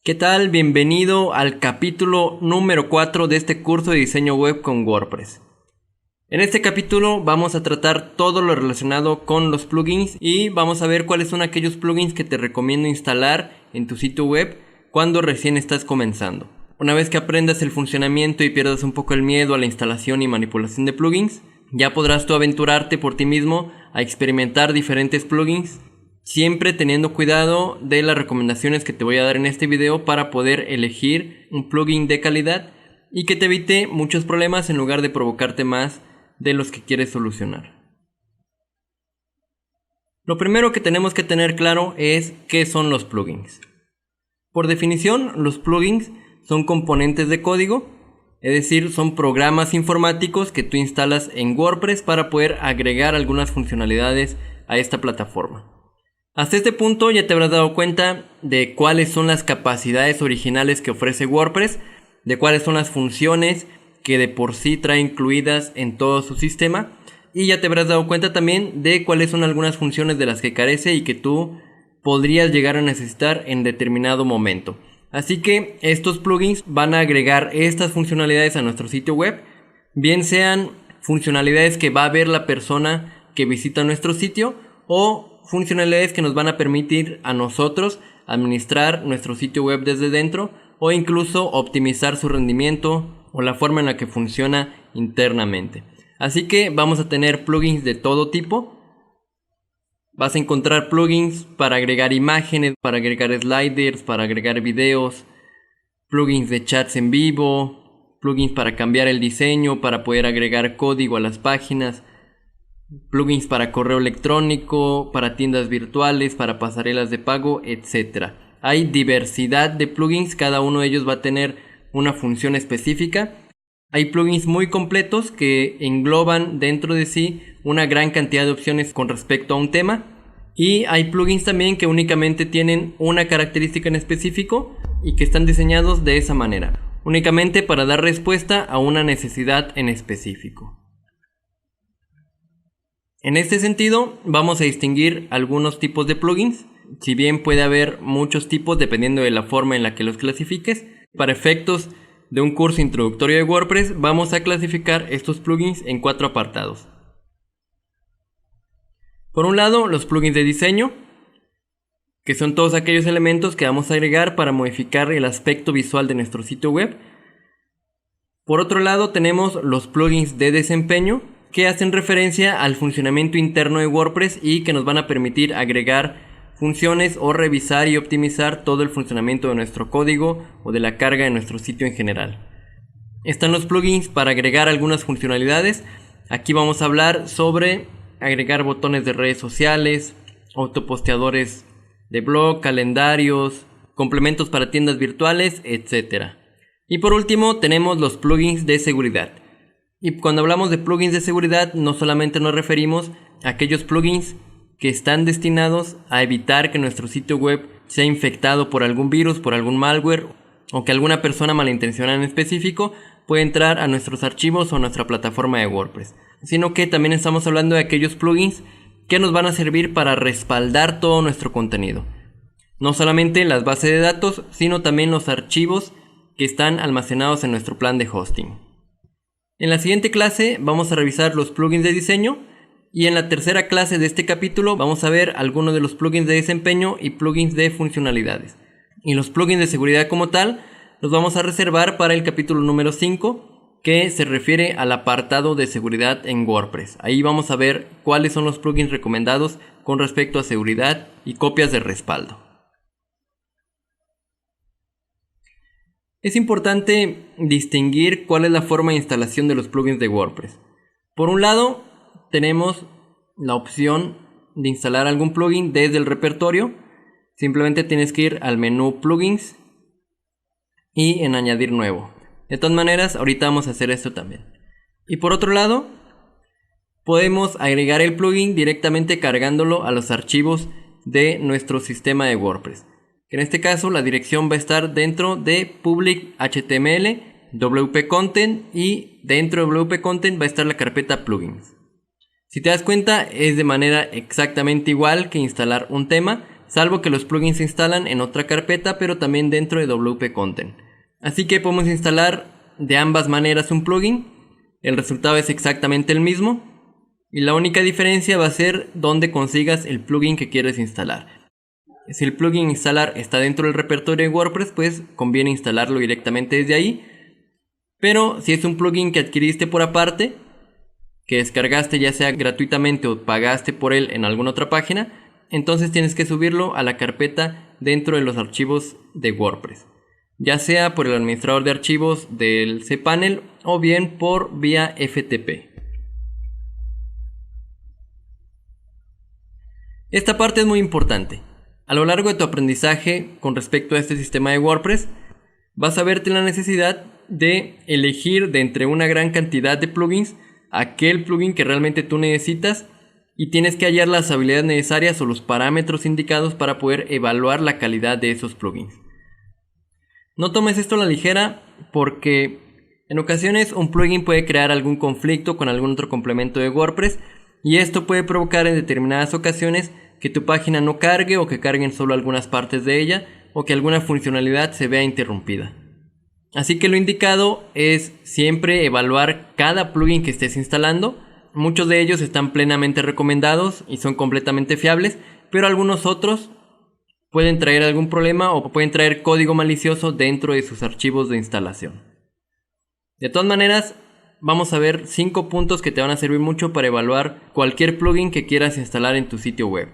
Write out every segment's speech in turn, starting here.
¿Qué tal? Bienvenido al capítulo número 4 de este curso de diseño web con WordPress. En este capítulo vamos a tratar todo lo relacionado con los plugins y vamos a ver cuáles son aquellos plugins que te recomiendo instalar en tu sitio web cuando recién estás comenzando. Una vez que aprendas el funcionamiento y pierdas un poco el miedo a la instalación y manipulación de plugins, ya podrás tú aventurarte por ti mismo a experimentar diferentes plugins, siempre teniendo cuidado de las recomendaciones que te voy a dar en este video para poder elegir un plugin de calidad y que te evite muchos problemas en lugar de provocarte más de los que quieres solucionar. Lo primero que tenemos que tener claro es qué son los plugins. Por definición, los plugins son componentes de código, es decir, son programas informáticos que tú instalas en WordPress para poder agregar algunas funcionalidades a esta plataforma. Hasta este punto ya te habrás dado cuenta de cuáles son las capacidades originales que ofrece WordPress, de cuáles son las funciones que de por sí trae incluidas en todo su sistema, y ya te habrás dado cuenta también de cuáles son algunas funciones de las que carece y que tú podrías llegar a necesitar en determinado momento. Así que estos plugins van a agregar estas funcionalidades a nuestro sitio web, bien sean funcionalidades que va a ver la persona que visita nuestro sitio o funcionalidades que nos van a permitir a nosotros administrar nuestro sitio web desde dentro o incluso optimizar su rendimiento o la forma en la que funciona internamente. Así que vamos a tener plugins de todo tipo. Vas a encontrar plugins para agregar imágenes, para agregar sliders, para agregar videos, plugins de chats en vivo, plugins para cambiar el diseño, para poder agregar código a las páginas, plugins para correo electrónico, para tiendas virtuales, para pasarelas de pago, etc. Hay diversidad de plugins, cada uno de ellos va a tener una función específica. Hay plugins muy completos que engloban dentro de sí una gran cantidad de opciones con respecto a un tema. Y hay plugins también que únicamente tienen una característica en específico y que están diseñados de esa manera, únicamente para dar respuesta a una necesidad en específico. En este sentido, vamos a distinguir algunos tipos de plugins, si bien puede haber muchos tipos dependiendo de la forma en la que los clasifiques. Para efectos de un curso introductorio de WordPress, vamos a clasificar estos plugins en 4 apartados. Por un lado, los plugins de diseño, que son todos aquellos elementos que vamos a agregar para modificar el aspecto visual de nuestro sitio web. Por otro lado, tenemos los plugins de desempeño, que hacen referencia al funcionamiento interno de WordPress y que nos van a permitir agregar funciones o revisar y optimizar todo el funcionamiento de nuestro código o de la carga de nuestro sitio en general. Están los plugins para agregar algunas funcionalidades. Aquí vamos a hablar sobre agregar botones de redes sociales, autoposteadores de blog, calendarios, complementos para tiendas virtuales, etc. Y por último tenemos los plugins de seguridad. Y cuando hablamos de plugins de seguridad, no solamente nos referimos a aquellos plugins que están destinados a evitar que nuestro sitio web sea infectado por algún virus, por algún malware, o que alguna persona malintencionada en específico pueda entrar a nuestros archivos o a nuestra plataforma de WordPress, sino que también estamos hablando de aquellos plugins que nos van a servir para respaldar todo nuestro contenido. No solamente las bases de datos, sino también los archivos que están almacenados en nuestro plan de hosting. En la siguiente clase vamos a revisar los plugins de diseño y en la tercera clase de este capítulo vamos a ver algunos de los plugins de desempeño y plugins de funcionalidades. Y los plugins de seguridad como tal los vamos a reservar para el capítulo número 5, que se refiere al apartado de seguridad en WordPress. Ahí vamos a ver cuáles son los plugins recomendados con respecto a seguridad y copias de respaldo. Es importante distinguir cuál es la forma de instalación de los plugins de WordPress. Por un lado, tenemos la opción de instalar algún plugin desde el repertorio. Simplemente tienes que ir al menú plugins y en añadir nuevo. De todas maneras, ahorita vamos a hacer esto también. Y por otro lado, podemos agregar el plugin directamente cargándolo a los archivos de nuestro sistema de WordPress. En este caso la dirección va a estar dentro de public html wp content y dentro de wp content va a estar la carpeta plugins. Si te das cuenta, es de manera exactamente igual que instalar un tema, salvo que los plugins se instalan en otra carpeta, pero también dentro de WP Content. Así que podemos instalar de ambas maneras un plugin, el resultado es exactamente el mismo, y la única diferencia va a ser dónde consigas el plugin que quieres instalar. Si el plugin instalar está dentro del repertorio de WordPress, pues conviene instalarlo directamente desde ahí. Pero si es un plugin que adquiriste por aparte, que descargaste ya sea gratuitamente o pagaste por él en alguna otra página, entonces tienes que subirlo a la carpeta dentro de los archivos de WordPress, ya sea por el administrador de archivos del cPanel o bien por vía FTP. Esta parte es muy importante. A lo largo de tu aprendizaje con respecto a este sistema de WordPress, vas a verte la necesidad de elegir de entre una gran cantidad de plugins aquel plugin que realmente tú necesitas, y tienes que hallar las habilidades necesarias o los parámetros indicados para poder evaluar la calidad de esos plugins. No tomes esto a la ligera, porque en ocasiones un plugin puede crear algún conflicto con algún otro complemento de WordPress, y esto puede provocar en determinadas ocasiones que tu página no cargue o que carguen solo algunas partes de ella o que alguna funcionalidad se vea interrumpida. Así que lo indicado es siempre evaluar cada plugin que estés instalando. Muchos de ellos están plenamente recomendados y son completamente fiables, pero algunos otros pueden traer algún problema o pueden traer código malicioso dentro de sus archivos de instalación. De todas maneras, vamos a ver 5 puntos que te van a servir mucho para evaluar cualquier plugin que quieras instalar en tu sitio web.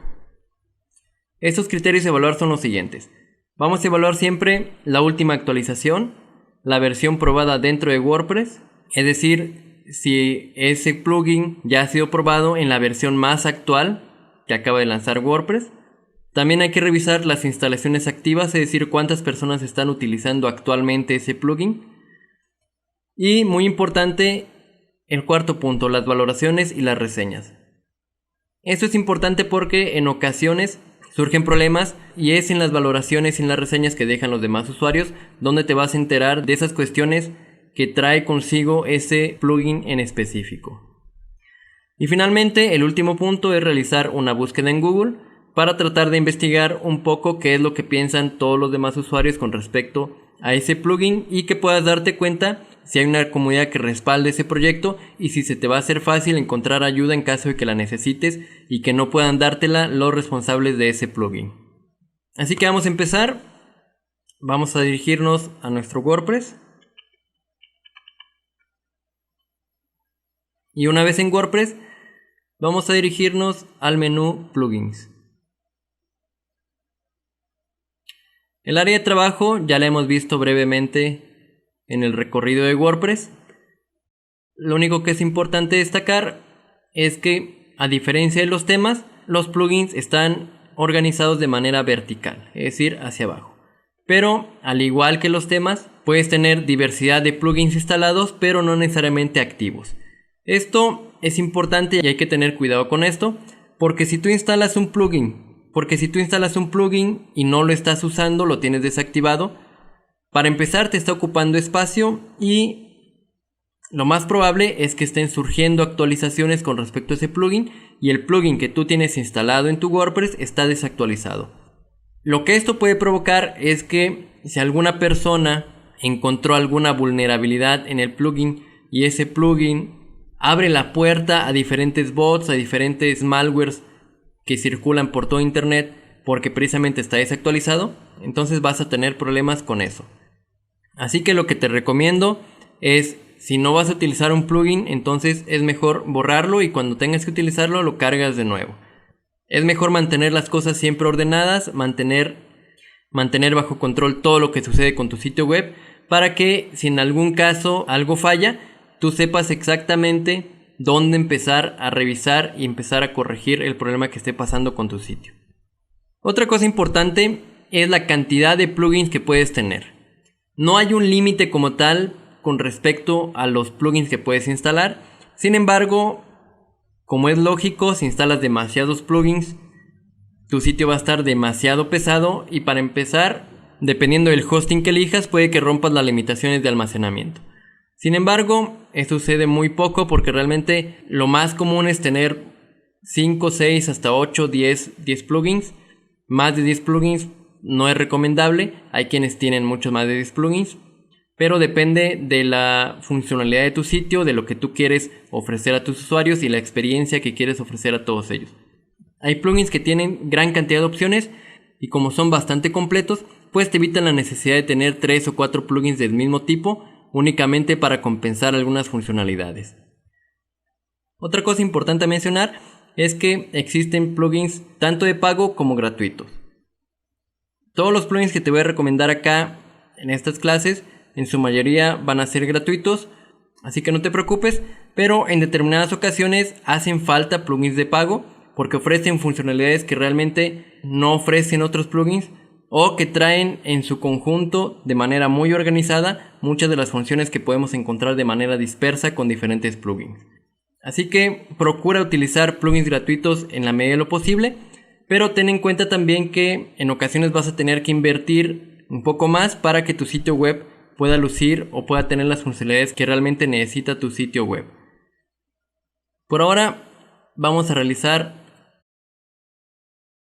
Estos criterios a evaluar son los siguientes. Vamos a evaluar siempre la última actualización, la versión probada dentro de WordPress, es decir, si ese plugin ya ha sido probado en la versión más actual que acaba de lanzar WordPress. También hay que revisar las instalaciones activas, es decir, cuántas personas están utilizando actualmente ese plugin. Y muy importante, el cuarto punto, las valoraciones y las reseñas. Esto es importante porque en ocasiones surgen problemas y es en las valoraciones y en las reseñas que dejan los demás usuarios donde te vas a enterar de esas cuestiones que trae consigo ese plugin en específico. Y finalmente, el último punto es realizar una búsqueda en Google para tratar de investigar un poco qué es lo que piensan todos los demás usuarios con respecto a ese plugin y que puedas darte cuenta si hay una comunidad que respalde ese proyecto y si se te va a hacer fácil encontrar ayuda en caso de que la necesites y que no puedan dártela los responsables de ese plugin. Así que vamos a empezar. Vamos a dirigirnos a nuestro WordPress. Y una vez en WordPress, vamos a dirigirnos al menú Plugins. El área de trabajo ya la hemos visto brevemente en el recorrido de WordPress. Lo único que es importante destacar es que, a diferencia de los temas, los plugins están organizados de manera vertical, es decir, hacia abajo. Pero, al igual que los temas, puedes tener diversidad de plugins instalados, pero no necesariamente activos. Esto es importante y hay que tener cuidado con esto, porque si tú instalas un plugin y no lo estás usando, lo tienes desactivado, para empezar te está ocupando espacio y lo más probable es que estén surgiendo actualizaciones con respecto a ese plugin y el plugin que tú tienes instalado en tu WordPress está desactualizado. Lo que esto puede provocar es que si alguna persona encontró alguna vulnerabilidad en el plugin y ese plugin abre la puerta a diferentes bots, a diferentes malwares que circulan por todo internet porque precisamente está desactualizado, entonces vas a tener problemas con eso. Así que lo que te recomiendo es, si no vas a utilizar un plugin, entonces es mejor borrarlo y cuando tengas que utilizarlo lo cargas de nuevo. Es mejor mantener las cosas siempre ordenadas, mantener bajo control todo lo que sucede con tu sitio web para que si en algún caso algo falla, tú sepas exactamente dónde empezar a revisar y empezar a corregir el problema que esté pasando con tu sitio. Otra cosa importante es la cantidad de plugins que puedes tener. No hay un límite como tal con respecto a los plugins que puedes instalar. Sin embargo, como es lógico, si instalas demasiados plugins, tu sitio va a estar demasiado pesado y para empezar, dependiendo del hosting que elijas, puede que rompas las limitaciones de almacenamiento. Sin embargo, esto sucede muy poco porque realmente lo más común es tener 5, 6, hasta 8, 10 plugins. Más de 10 plugins no es recomendable, hay quienes tienen muchos más de 10 plugins, pero depende de la funcionalidad de tu sitio, de lo que tú quieres ofrecer a tus usuarios y la experiencia que quieres ofrecer a todos ellos. Hay plugins que tienen gran cantidad de opciones y como son bastante completos, pues te evitan la necesidad de tener 3 o 4 plugins del mismo tipo únicamente para compensar algunas funcionalidades. Otra cosa importante a mencionar es que existen plugins tanto de pago como gratuitos. Todos los plugins que te voy a recomendar acá en estas clases en su mayoría van a ser gratuitos, así que no te preocupes, pero en determinadas ocasiones hacen falta plugins de pago porque ofrecen funcionalidades que realmente no ofrecen otros plugins o que traen en su conjunto de manera muy organizada muchas de las funciones que podemos encontrar de manera dispersa con diferentes plugins. Así que procura utilizar plugins gratuitos en la medida de lo posible, pero ten en cuenta también que en ocasiones vas a tener que invertir un poco más para que tu sitio web pueda lucir o pueda tener las funcionalidades que realmente necesita tu sitio web. Por ahora vamos a realizar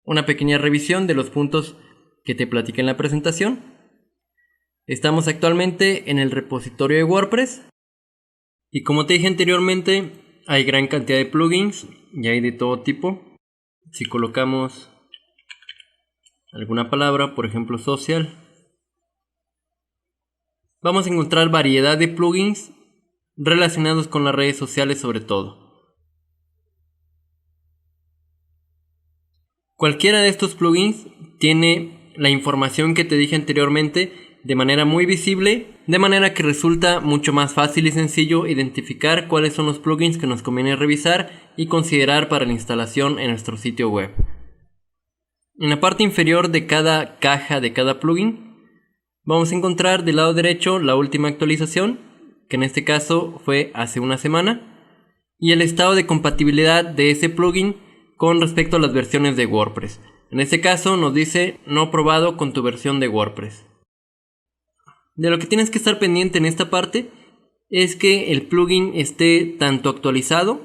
una pequeña revisión de los puntos que te platiqué en la presentación. Estamos actualmente en el repositorio de WordPress y como te dije anteriormente, hay gran cantidad de plugins y hay de todo tipo. Si colocamos alguna palabra, por ejemplo social, vamos a encontrar variedad de plugins relacionados con las redes sociales sobre todo. Cualquiera de estos plugins tiene la información que te dije anteriormente de manera muy visible, de manera que resulta mucho más fácil y sencillo identificar cuáles son los plugins que nos conviene revisar y considerar para la instalación en nuestro sitio web. En la parte inferior de cada caja de cada plugin vamos a encontrar del lado derecho la última actualización, que en este caso fue hace una semana, y el estado de compatibilidad de ese plugin con respecto a las versiones de WordPress. En este caso nos dice no probado con tu versión de WordPress. De lo que tienes que estar pendiente en esta parte es que el plugin esté tanto actualizado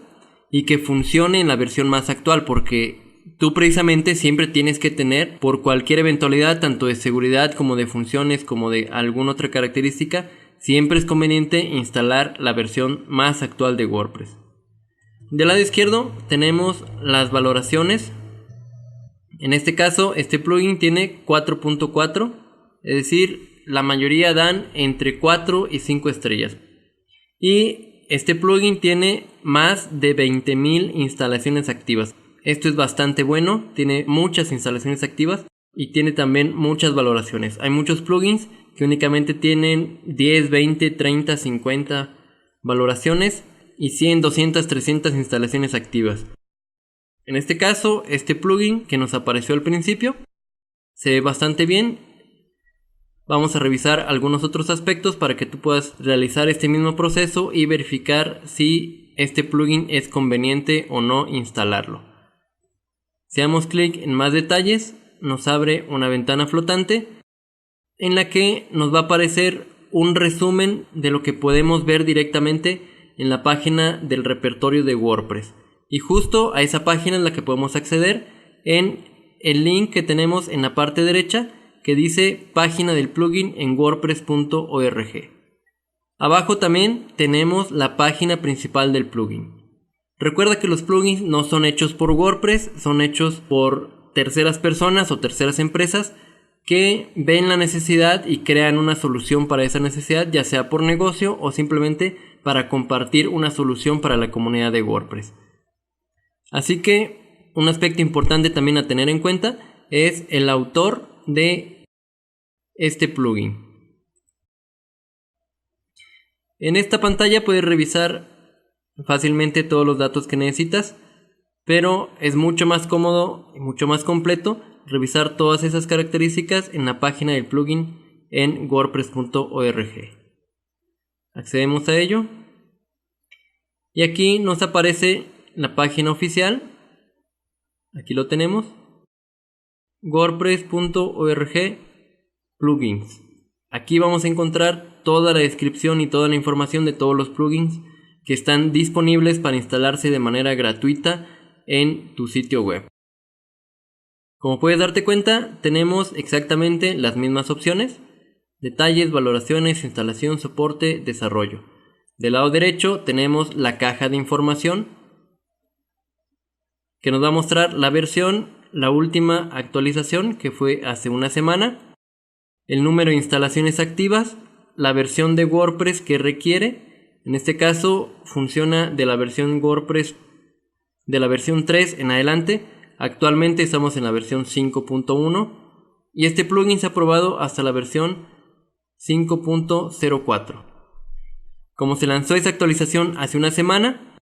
y que funcione en la versión más actual, porque tú precisamente siempre tienes que tener, por cualquier eventualidad, tanto de seguridad como de funciones como de alguna otra característica, siempre es conveniente instalar la versión más actual de WordPress. Del lado izquierdo tenemos las valoraciones. En este caso, este plugin tiene 4.4, es decir, la mayoría dan entre 4 y 5 estrellas. Y este plugin tiene más de 20,000 instalaciones activas. Esto es bastante bueno, tiene muchas instalaciones activas y tiene también muchas valoraciones. Hay muchos plugins que únicamente tienen 10, 20, 30, 50 valoraciones y 100, 200, 300 instalaciones activas. En este caso, este plugin que nos apareció al principio se ve bastante bien. Vamos a revisar algunos otros aspectos para que tú puedas realizar este mismo proceso y verificar si este plugin es conveniente o no instalarlo. Si damos clic en más detalles, nos abre una ventana flotante en la que nos va a aparecer un resumen de lo que podemos ver directamente en la página del repertorio de WordPress. Y justo a esa página es la que podemos acceder en el link que tenemos en la parte derecha que dice página del plugin en wordpress.org. Abajo también tenemos la página principal del plugin. Recuerda que los plugins no son hechos por WordPress, son hechos por terceras personas o terceras empresas que ven la necesidad y crean una solución para esa necesidad, ya sea por negocio o simplemente para compartir una solución para la comunidad de WordPress. Así que un aspecto importante también a tener en cuenta es el autor de este plugin. En esta pantalla puedes revisar fácilmente todos los datos que necesitas, pero es mucho más cómodo y mucho más completo revisar todas esas características en la página del plugin en wordpress.org. Accedemos a ello y aquí nos aparece la página oficial. Aquí lo tenemos, wordpress.org plugins. Aquí vamos a encontrar toda la descripción y toda la información de todos los plugins que están disponibles para instalarse de manera gratuita en tu sitio web. Como puedes darte cuenta, tenemos exactamente las mismas opciones: detalles, valoraciones, instalación, soporte, desarrollo. Del lado derecho tenemos la caja de información, que nos va a mostrar la versión, la última actualización, que fue hace una semana, el número de instalaciones activas, la versión de WordPress que requiere. En este caso funciona de la versión WordPress de la versión 3 en adelante. Actualmente estamos en la versión 5.1 y este plugin se ha probado hasta la versión 5.04. Como se lanzó esa actualización hace una semana,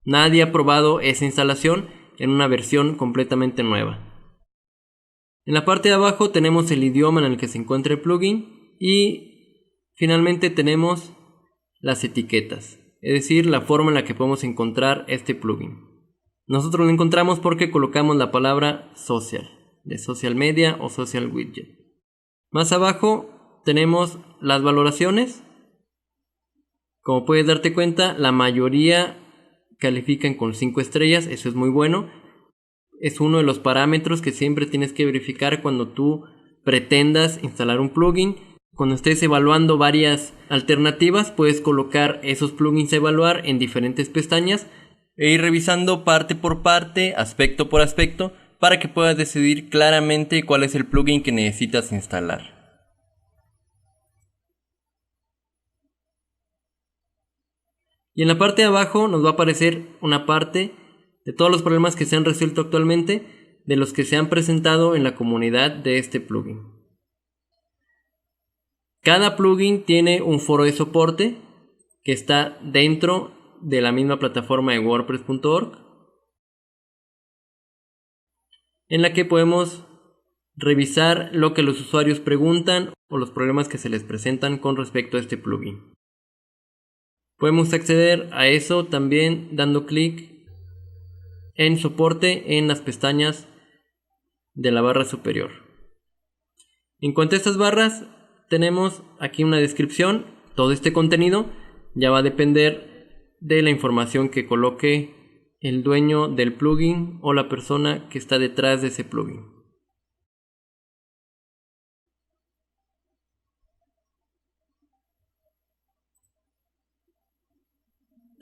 nadie ha probado esa instalación en una versión completamente nueva. En la parte de abajo tenemos el idioma en el que se encuentra el plugin y finalmente tenemos las etiquetas, es decir, la forma en la que podemos encontrar este plugin. Nosotros lo encontramos porque colocamos la palabra social, de social media o social widget. Más abajo tenemos las valoraciones. Como puedes darte cuenta, la mayoría califican con 5 estrellas, eso es muy bueno. Es uno de los parámetros que siempre tienes que verificar cuando tú pretendas instalar un plugin. Cuando estés evaluando varias alternativas, puedes colocar esos plugins a evaluar en diferentes pestañas e ir revisando parte por parte, aspecto por aspecto, para que puedas decidir claramente cuál es el plugin que necesitas instalar. Y en la parte de abajo nos va a aparecer una parte de todos los problemas que se han resuelto actualmente, de los que se han presentado en la comunidad de este plugin. Cada plugin tiene un foro de soporte que está dentro de la misma plataforma de WordPress.org, en la que podemos revisar lo que los usuarios preguntan o los problemas que se les presentan con respecto a este plugin. Podemos acceder a eso también dando clic en soporte en las pestañas de la barra superior. En cuanto a estas barras, tenemos aquí una descripción. Todo este contenido ya va a depender de la información que coloque el dueño del plugin o la persona que está detrás de ese plugin.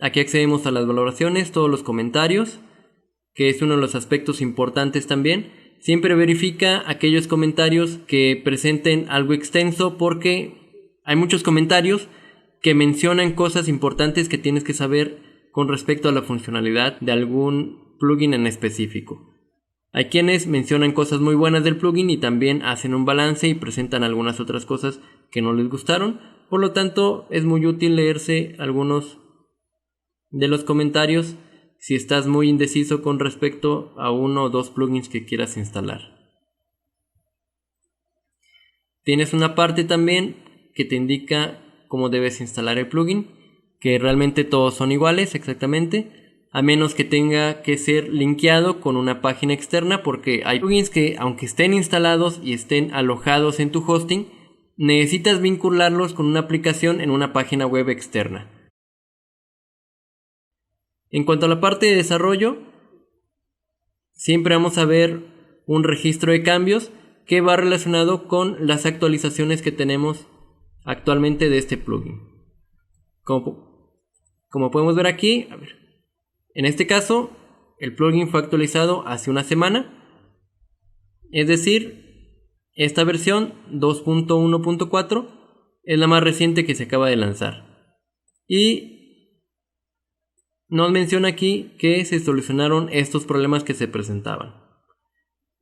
Aquí accedemos a las valoraciones, todos los comentarios, que es uno de los aspectos importantes también. Siempre verifica aquellos comentarios que presenten algo extenso, porque hay muchos comentarios que mencionan cosas importantes que tienes que saber con respecto a la funcionalidad de algún plugin en específico. Hay quienes mencionan cosas muy buenas del plugin y también hacen un balance y presentan algunas otras cosas que no les gustaron. Por lo tanto, es muy útil leerse algunos de los comentarios si estás muy indeciso con respecto a uno o dos plugins que quieras instalar. Tienes una parte también que te indica cómo debes instalar el plugin, que realmente todos son iguales exactamente, a menos que tenga que ser linkeado con una página externa, porque hay plugins que, aunque estén instalados y estén alojados en tu hosting, necesitas vincularlos con una aplicación en una página web externa. En cuanto a la parte de desarrollo, siempre vamos a ver un registro de cambios que va relacionado con las actualizaciones que tenemos actualmente de este plugin. Como podemos ver aquí, en este caso, el plugin fue actualizado hace una semana, es decir, esta versión 2.1.4 es la más reciente que se acaba de lanzar. Y nos menciona aquí que se solucionaron estos problemas que se presentaban.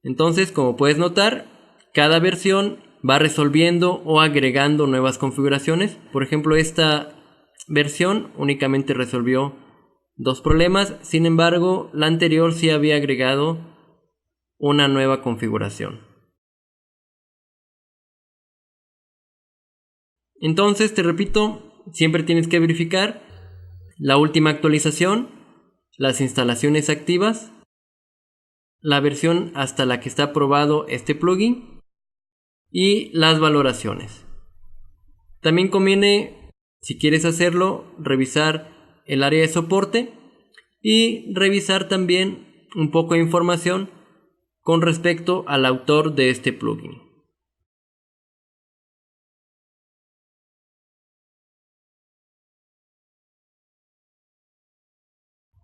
Entonces, como puedes notar, cada versión va resolviendo o agregando nuevas configuraciones. Por ejemplo, esta versión únicamente resolvió 2 problemas. Sin embargo, la anterior sí había agregado una nueva configuración. Entonces, te repito, siempre tienes que verificar la última actualización, las instalaciones activas, la versión hasta la que está aprobado este plugin y las valoraciones. También conviene, si quieres hacerlo, revisar el área de soporte y revisar también un poco de información con respecto al autor de este plugin.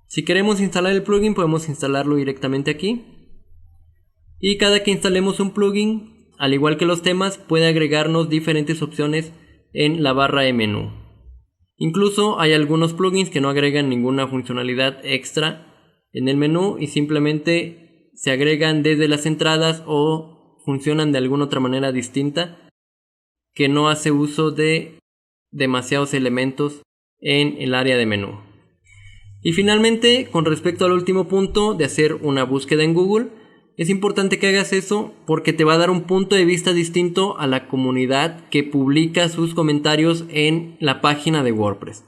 Si queremos instalar el plugin, podemos instalarlo directamente aquí. Y cada que instalemos un plugin, al igual que los temas, puede agregarnos diferentes opciones en la barra de menú. Incluso hay algunos plugins que no agregan ninguna funcionalidad extra en el menú y simplemente se agregan desde las entradas o funcionan de alguna otra manera distinta que no hace uso de demasiados elementos en el área de menú. Y finalmente, con respecto al último punto de hacer una búsqueda en Google, es importante que hagas eso porque te va a dar un punto de vista distinto a la comunidad que publica sus comentarios en la página de WordPress.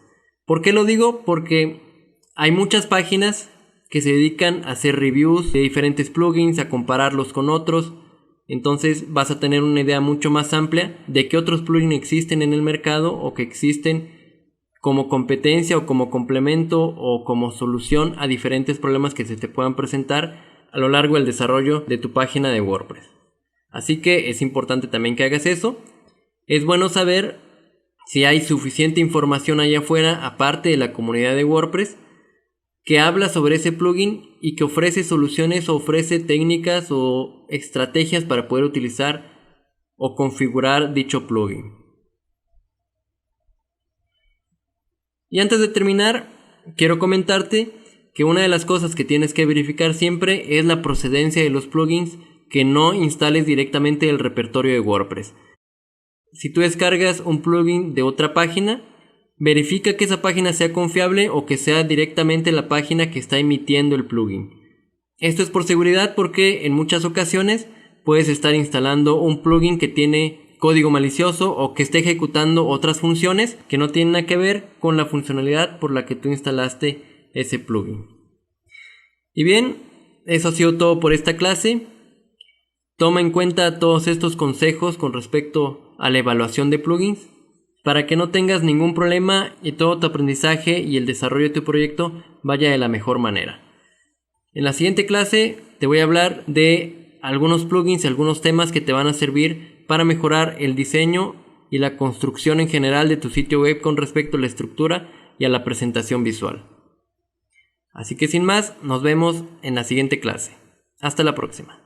¿Por qué lo digo? Porque hay muchas páginas que se dedican a hacer reviews de diferentes plugins, a compararlos con otros. Entonces vas a tener una idea mucho más amplia de qué otros plugins existen en el mercado o que existen como competencia o como complemento o como solución a diferentes problemas que se te puedan presentar a lo largo del desarrollo de tu página de WordPress. Así que es importante también que hagas eso. Es bueno saber si hay suficiente información allá afuera, aparte de la comunidad de WordPress, que habla sobre ese plugin y que ofrece soluciones o ofrece técnicas o estrategias para poder utilizar o configurar dicho plugin. Y antes de terminar, quiero comentarte que una de las cosas que tienes que verificar siempre es la procedencia de los plugins que no instales directamente del repertorio de WordPress. Si tú descargas un plugin de otra página, verifica que esa página sea confiable o que sea directamente la página que está emitiendo el plugin. Esto es por seguridad porque en muchas ocasiones puedes estar instalando un plugin que tiene código malicioso o que esté ejecutando otras funciones que no tienen nada que ver con la funcionalidad por la que tú instalaste ese plugin. Y bien, eso ha sido todo por esta clase. Toma en cuenta todos estos consejos con respecto a la evaluación de plugins para que no tengas ningún problema y todo tu aprendizaje y el desarrollo de tu proyecto vaya de la mejor manera. En la siguiente clase te voy a hablar de algunos plugins y algunos temas que te van a servir para mejorar el diseño y la construcción en general de tu sitio web con respecto a la estructura y a la presentación visual. Así que sin más, nos vemos en la siguiente clase. Hasta la próxima.